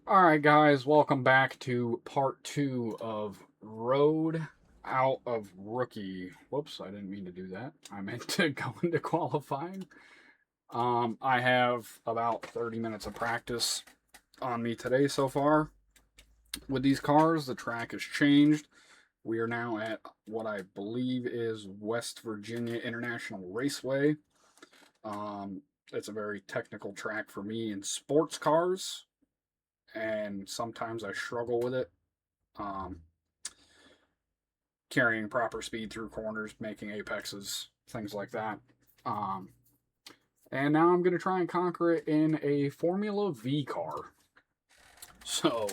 Alright guys, welcome back to part 2 of Road Out of Rookie. Whoops, I didn't mean to do that. I meant to go into qualifying. I have about 30 minutes of practice on me today so far. With these cars, the track has changed. We are now at what I believe is West Virginia International Raceway. It's a very technical track for me in sports cars, and sometimes I struggle with it. Um, Carrying proper speed through corners, making apexes, things like that. Um, and now I'm going to try and conquer it in a Formula V car. So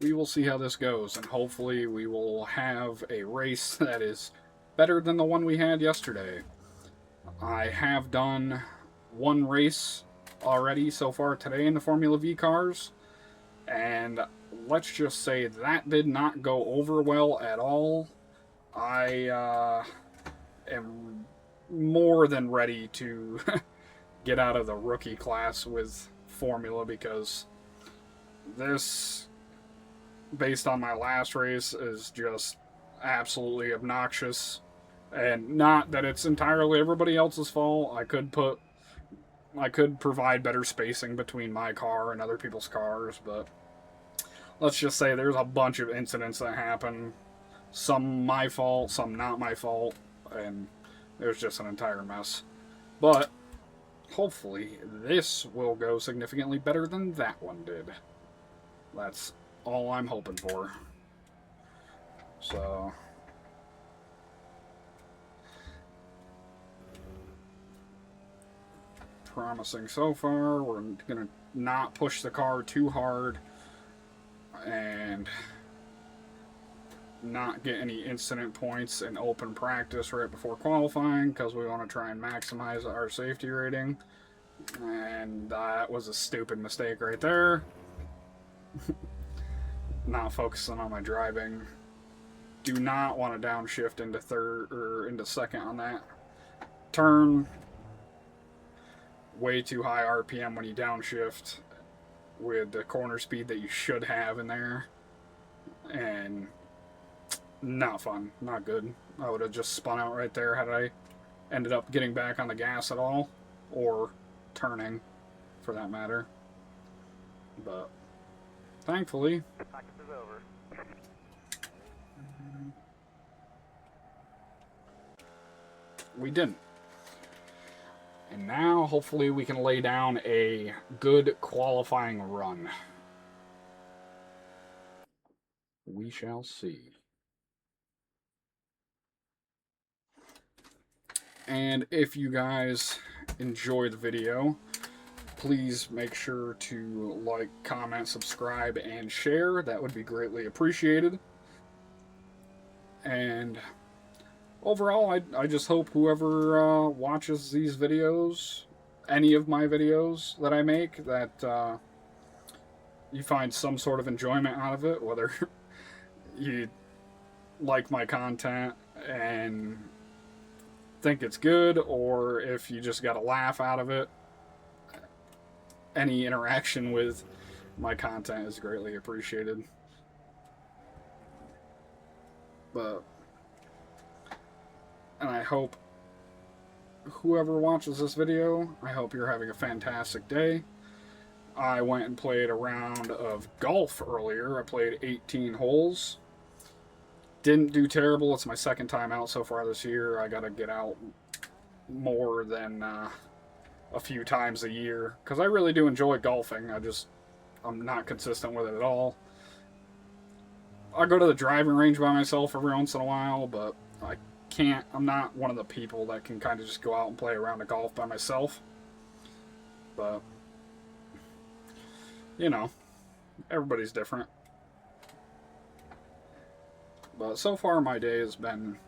we will see how this goes, and hopefully we will have a race that is better than the one we had yesterday. I have done one race already so far today in the Formula V cars, and let's just say that did not go over well at all. I am more than ready to get out of the rookie class with Formula, because this, based on my last race, is just absolutely obnoxious. And not that it's entirely everybody else's fault. I could provide better spacing between my car and other people's cars, but let's just say there's a bunch of incidents that happen. Some my fault, some not my fault, and it was just an entire mess. But hopefully this will go significantly better than that one did. That's all I'm hoping for. So, promising so far. We're going to not push the car too hard and not get any incident points in open practice right before qualifying, because we want to try and maximize our safety rating. And that was a stupid mistake right there. Not focusing on my driving. Do not want to downshift into third or into second on that turn. Way too high RPM when you downshift with the corner speed that you should have in there. And not fun, not good. I would have just spun out right there had I ended up getting back on the gas at all, or turning for that matter. But thankfully, we didn't. And now, hopefully, we can lay down a good qualifying run. We shall see. And if you guys enjoy the video, please make sure to like, comment, subscribe, and share. That would be greatly appreciated. And overall, I just hope whoever watches these videos, any of my videos that I make, that you find some sort of enjoyment out of it, whether you like my content and think it's good, or if you just got a laugh out of it. Any interaction with my content is greatly appreciated. And I hope whoever watches this video, I hope you're having a fantastic day. I went and played a round of golf earlier. I played 18 holes. Didn't do terrible. It's my second time out so far this year. I gotta get out more than a few times a year, because I really do enjoy golfing. I'm not consistent with it at all. I go to the driving range by myself every once in a while, but I'm not one of the people that can kind of just go out and play a round of golf by myself. But, you know, everybody's different. But so far my day has been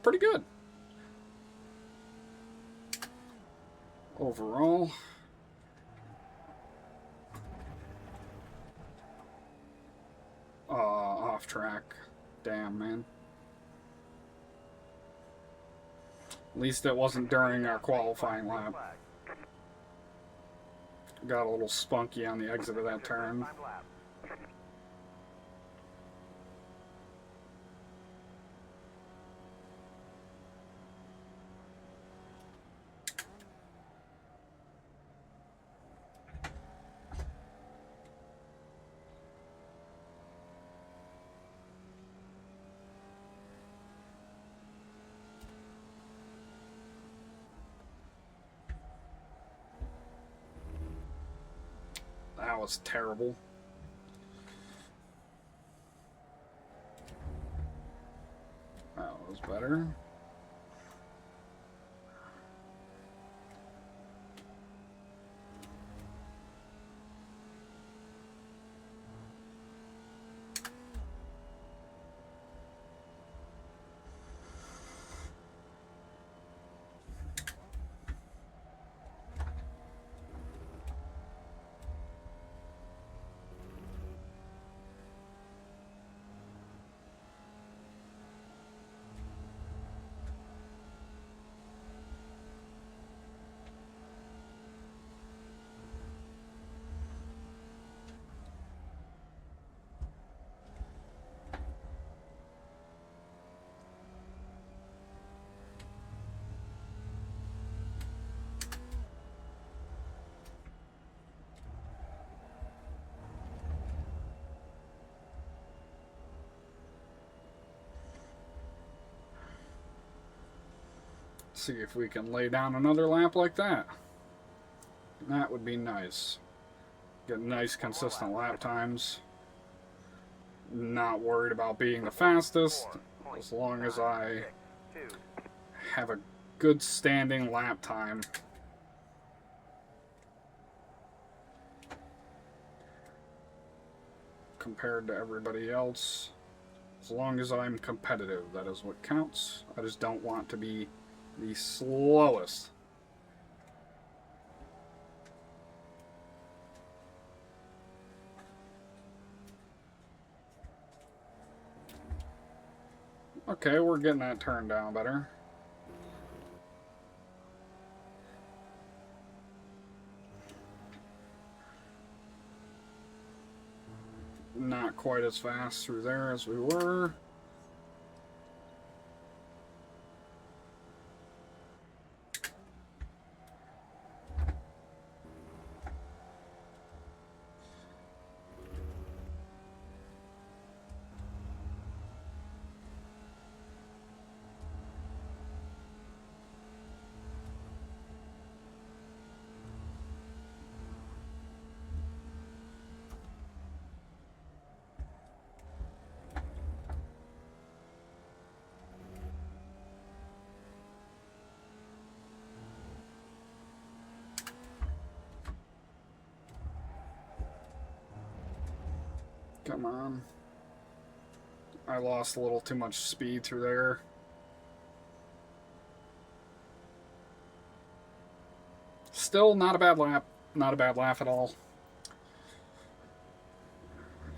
pretty good. Overall, off track. Damn, man. At least it wasn't during our qualifying lap. Got a little spunky on the exit of that turn. That was terrible. That was better. See if we can lay down another lap like that. That would be nice. Get nice consistent lap times. Not worried about being the fastest, as long as I have a good standing lap time. Compared to everybody else. As long as I'm competitive, that is what counts. I just don't want to be the slowest. Okay, we're getting that turn down better. Not quite as fast through there as we were. Come on. I lost a little too much speed through there. Still not a bad lap. Not a bad lap at all.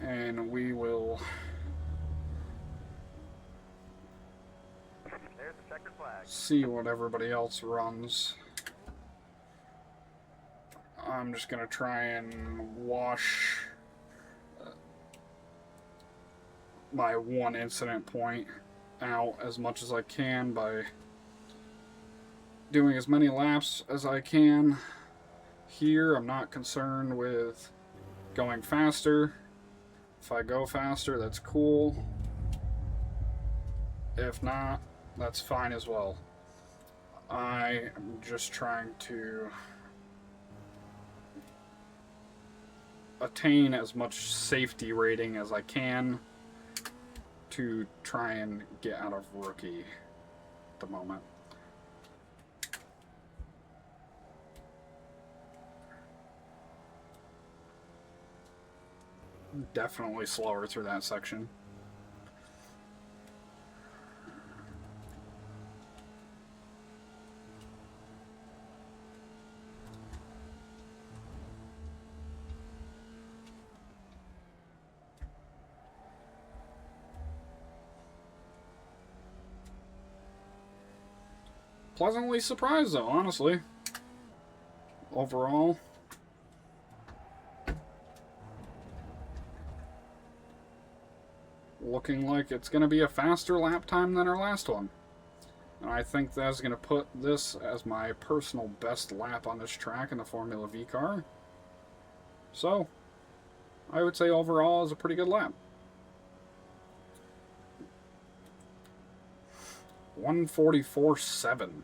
And we will... see what everybody else runs. I'm just going to try and wash my one incident point out as much as I can by doing as many laps as I can. Here, I'm not concerned with going faster. If I go faster, that's cool. If not, that's fine as well. I am just trying to attain as much safety rating as I can to try and get out of rookie at the moment. Definitely slower through that section. Pleasantly surprised though, honestly. Overall. looking like it's going to be a faster lap time than our last one. And I think that's going to put this as my personal best lap on this track in the Formula V car. So, I would say overall is a pretty good lap. 144.7.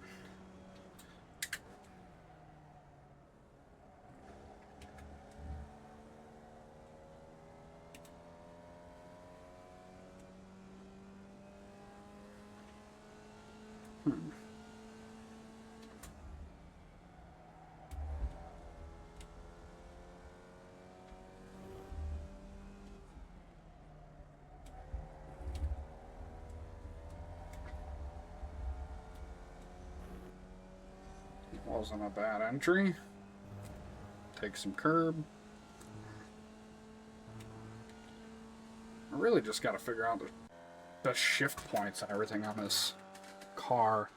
Wasn't a bad entry. Take some curb. I really just got to figure out the shift points and everything on this car.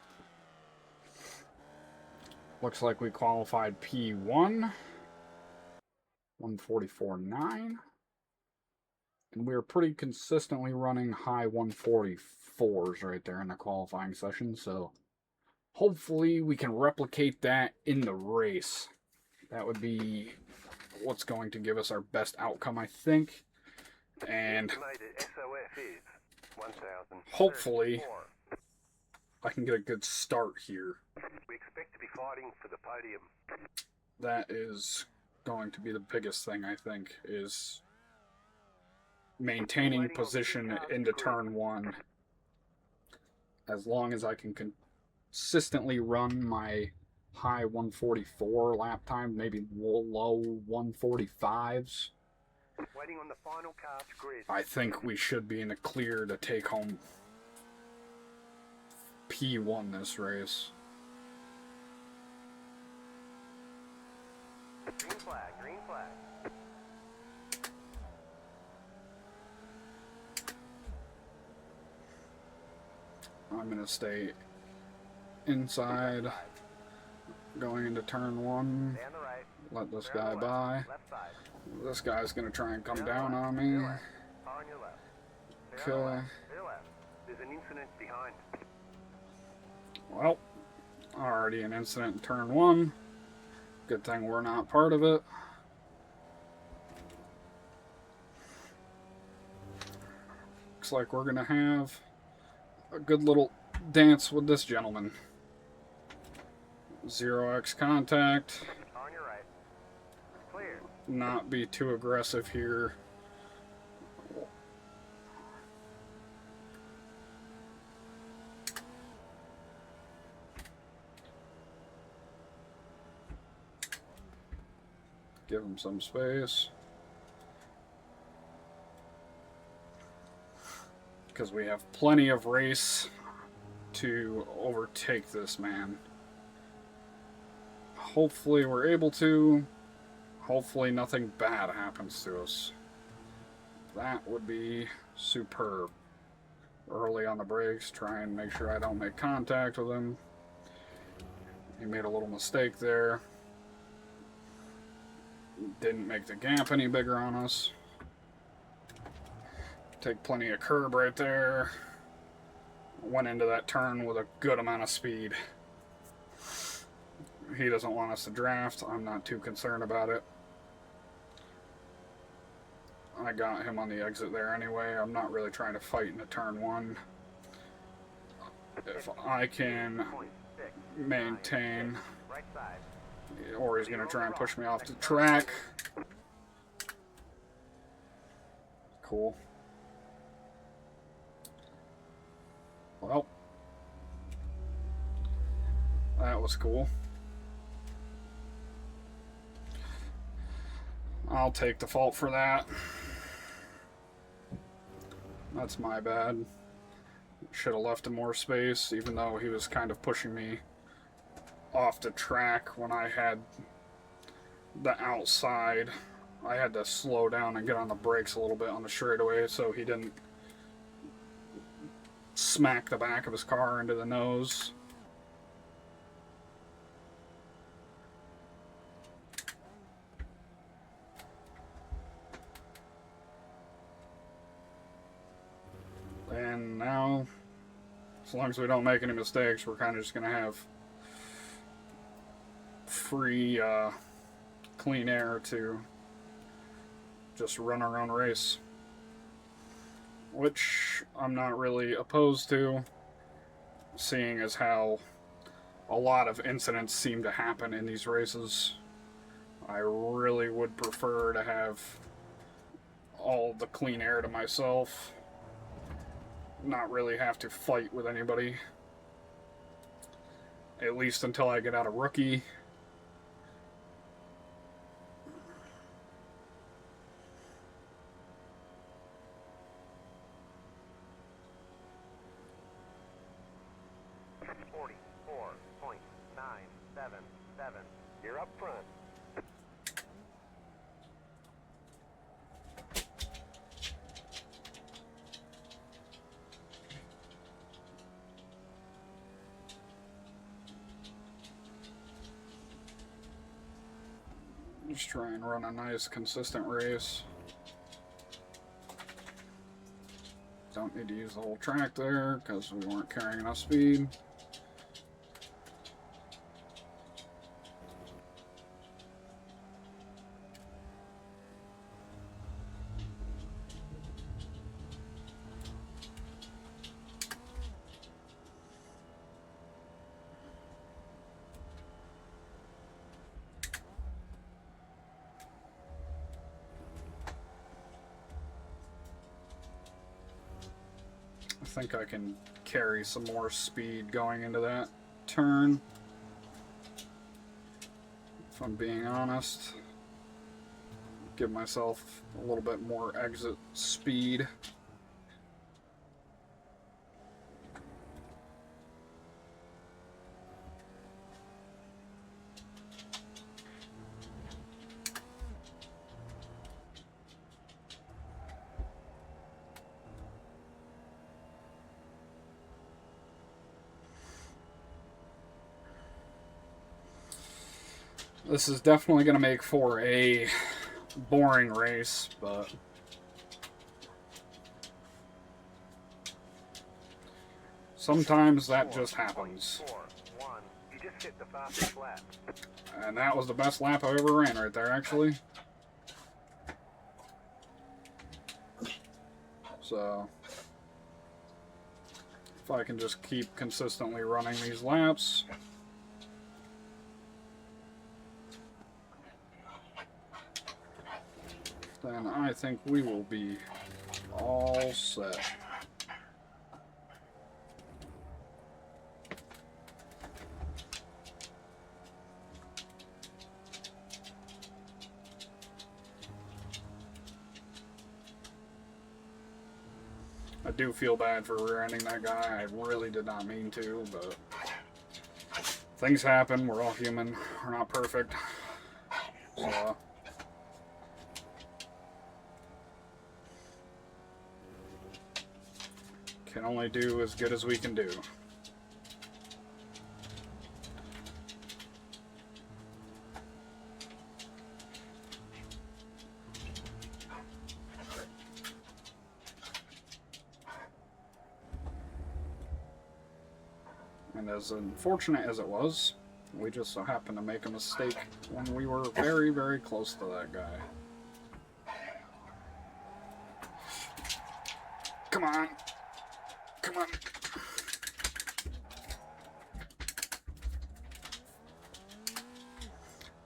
Looks like we qualified P1. 144.9. And we were pretty consistently running high 144s right there in the qualifying session, so hopefully we can replicate that in the race. That would be what's going to give us our best outcome, I think. And hopefully I can get a good start here. We expect to be fighting for the podium. That is going to be the biggest thing, I think, is maintaining position into turn 1. As long as I can consistently run my high 144 lap time, maybe low 145s, Waiting on the final car to grid. I think we should be in the clear to take home P1 this race. Green flag, green flag. I'm going to stay inside, going into turn 1, Down the right. let this guy by. Left side. This guy's going to try and come down on me. Car on your left. Clear on the Okay. left. Clear left. There's an incident behind. Well, already an incident in turn 1. Good thing we're not part of it. Looks like we're going to have a good little dance with this gentleman. 0x contact. On your right. Clear. Not be too aggressive here. Give him some space. Because we have plenty of race to overtake this man. Hopefully we're able to. Hopefully nothing bad happens to us. That would be superb. Early on the brakes, try and make sure I don't make contact with him. He made a little mistake there. Didn't make the gap any bigger on us. Take plenty of curb right there. Went into that turn with a good amount of speed. He doesn't want us to draft. I'm not too concerned about it. I got him on the exit there anyway. I'm not really trying to fight into turn 1. If I can maintain, Right side. or he's going to try and push me off the track. Cool. Well, that was cool. I'll take the fault for that. That's my bad. Should have left him more space, even though he was kind of pushing me off the track when I had the outside. I had to slow down and get on the brakes a little bit on the straightaway so he didn't smack the back of his car into the nose. And now, as long as we don't make any mistakes, we're kind of just going to have free, clean air to just run our own race. Which I'm not really opposed to, seeing as how a lot of incidents seem to happen in these races. I really would prefer to have all the clean air to myself, not really have to fight with anybody, at least until I get out of rookie. You're up front. Just try and run a nice, consistent race. Don't need to use the whole track there because we weren't carrying enough speed. I think I can carry some more speed going into that turn, if I'm being honest. Give myself a little bit more exit speed. This is definitely going to make for a boring race, but sometimes that just happens. 4.1. You just hit the fastest lap. And that was the best lap I ever ran right there, actually. So, if I can just keep consistently running these laps, then I think we will be all set. I do feel bad for rear-ending that guy. I really did not mean to, but things happen. We're all human. We're not perfect. So can only do as good as we can do. And as unfortunate as it was, we just so happened to make a mistake when we were very, very close to that guy. Come on. Come on.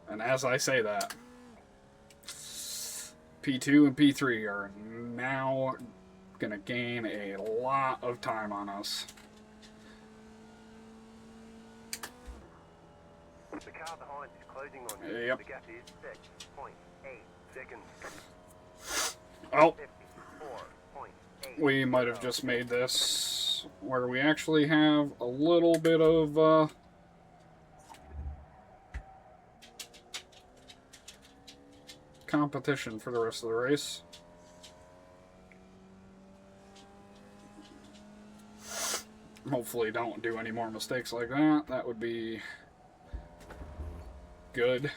And as I say that, P2 and P3 are now going to gain a lot of time on us. The car behind is closing on you. Yep. The gap is 6.8 seconds. Oh, 54.8. we might have just made this where we actually have a little bit of competition for the rest of the race. Hopefully don't do any more mistakes like that. That would be good.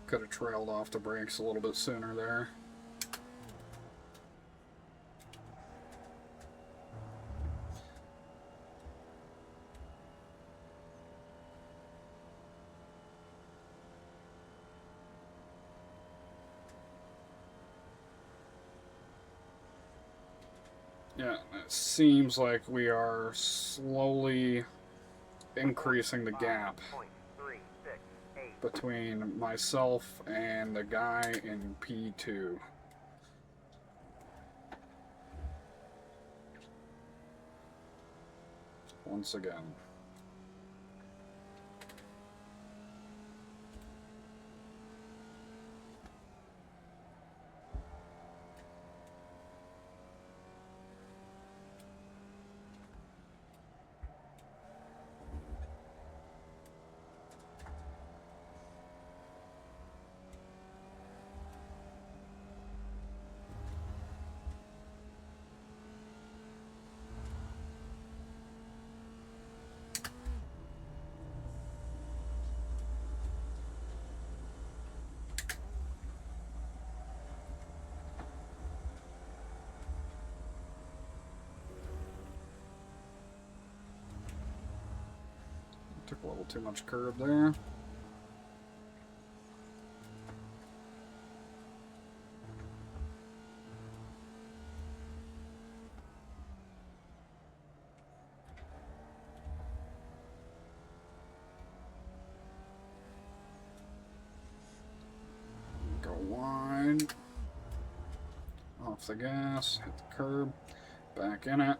Could have trailed off the brakes a little bit sooner there. Yeah, it seems like we are slowly increasing the gap between myself and the guy in P2. Once again. Took a little too much curb there. Go wide. Off the gas, hit the curb, back in it.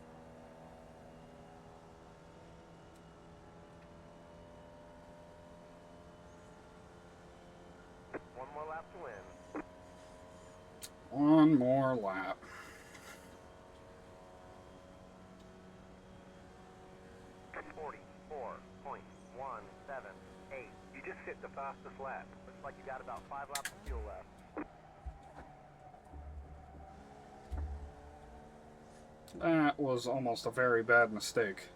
One more lap to win. One more lap. You just hit the fastest lap. Looks like you got about 5 laps of fuel left. That was almost a very bad mistake.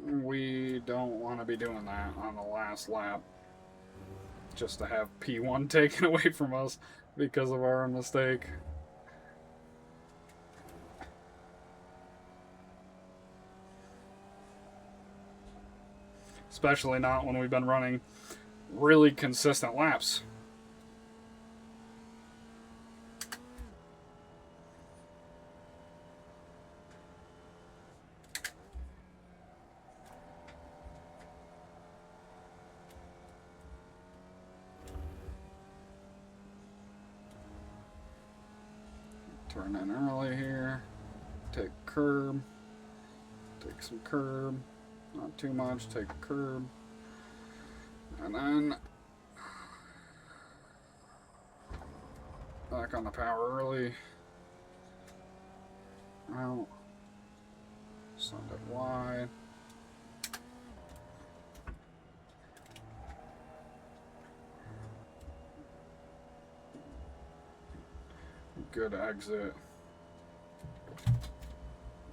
We don't want to be doing that on the last lap. Just to have P1 taken away from us because of our mistake. Especially not when we've been running really consistent laps. Turn in early here. Take curb. Take some curb. Not too much. Take a curb. And then back on the power early. Out. Send it wide. Good exit.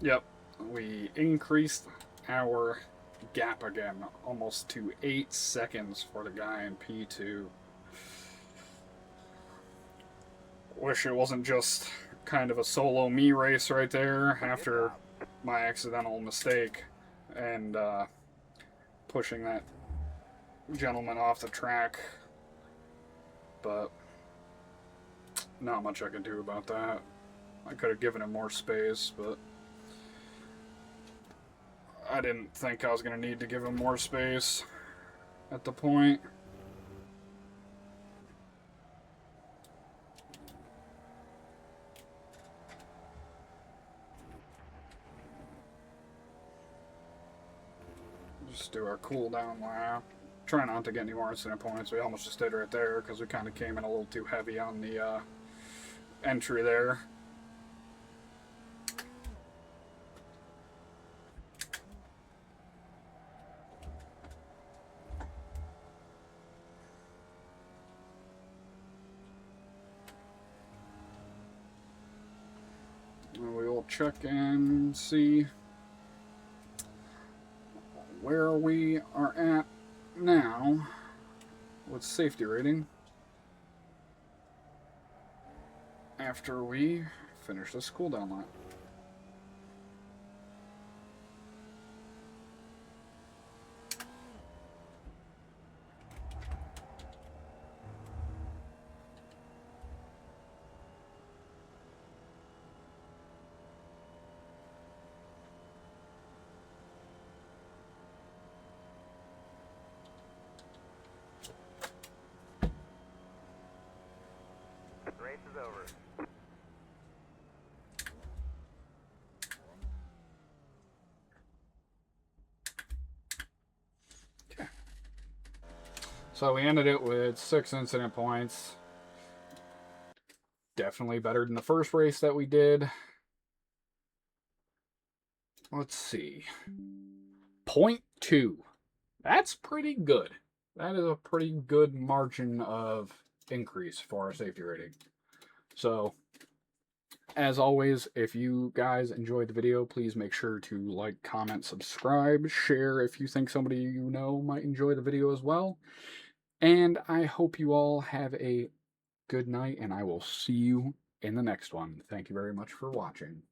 Yep, we increased our gap again, almost to 8 seconds for the guy in P2. Wish it wasn't just kind of a solo me race right there after my accidental mistake and pushing that gentleman off the track, but not much I could do about that. I could have given him more space, but I didn't think I was going to need to give him more space at the point. Just do our cool down lap. Try not to get any more incident points. We almost just did right there because we kind of came in a little too heavy on the entry there. And we will check and see where we are at now with safety rating after we finish this cooldown lap. The race is over. Okay. So we ended it with 6 incident points. Definitely better than the first race that we did. Let's see. 0.2. That's pretty good. That is a pretty good margin of increase for our safety rating. So, as always, if you guys enjoyed the video, please make sure to like, comment, subscribe, share if you think somebody you know might enjoy the video as well. And I hope you all have a good night, and I will see you in the next one. Thank you very much for watching.